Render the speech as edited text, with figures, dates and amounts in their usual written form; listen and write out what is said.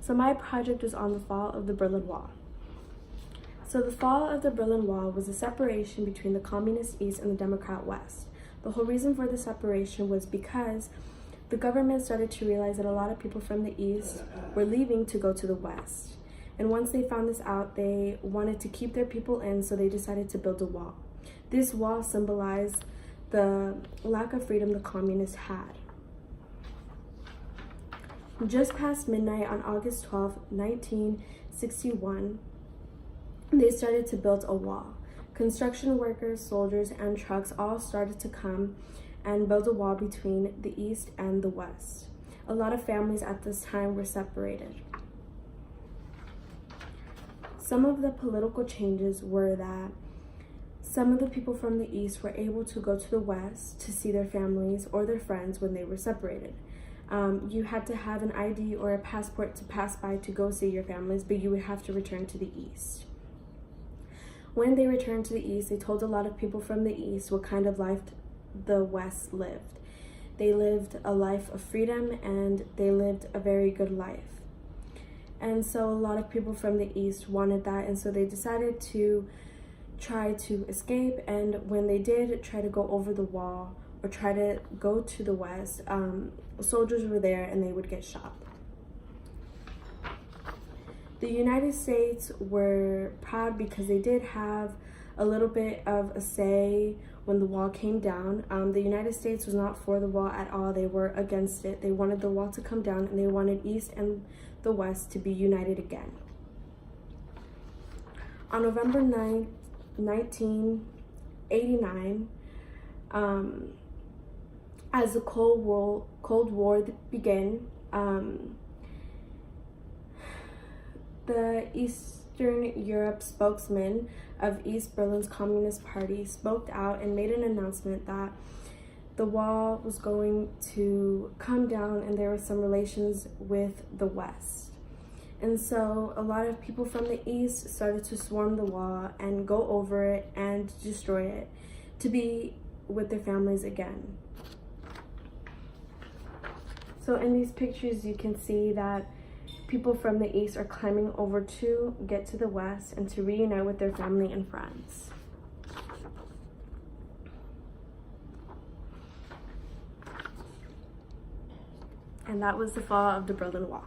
So my project was on the fall of the Berlin Wall. So the fall of the Berlin Wall was a separation between the Communist East and the Democrat West. The whole reason for the separation was because the government started to realize that a lot of people from the East were leaving to go to the West. And once they found this out, they wanted to keep their people in, so they decided to build a wall. This wall symbolized the lack of freedom the communists had. Just past midnight on August 12, 1961, they started to build a wall. Construction workers, soldiers, and trucks all started to come and build a wall between the East and the West. A lot of families at this time were separated. Some of the political changes were that some of the people from the East were able to go to the West to see their families or their friends when they were separated. You had to have an ID or a passport to pass by to go see your families, but you would have to return to the East. When they returned to the East, they told a lot of people from the East what kind of life the West lived. They lived a life of freedom, and they lived a very good life. And so a lot of people from the East wanted that, and so they decided to try to escape. And when they did try to go over the wall or try to go to the West, soldiers were there and they would get shot. The United States were proud because they did have a little bit of a say when the wall came down. The United States was not for the wall at all. They were against it. They wanted the wall to come down, and they wanted East and the West to be united again. On November 9, 1989, as the Cold War began, the Eastern Europe spokesman of East Berlin's Communist Party spoke out and made an announcement that the wall was going to come down and there were some relations with the West. And so a lot of people from the East started to swarm the wall and go over it and destroy it to be with their families again. So in these pictures, you can see that people from the East are climbing over to get to the West and to reunite with their family and friends. And that was the fall of the Berlin Wall.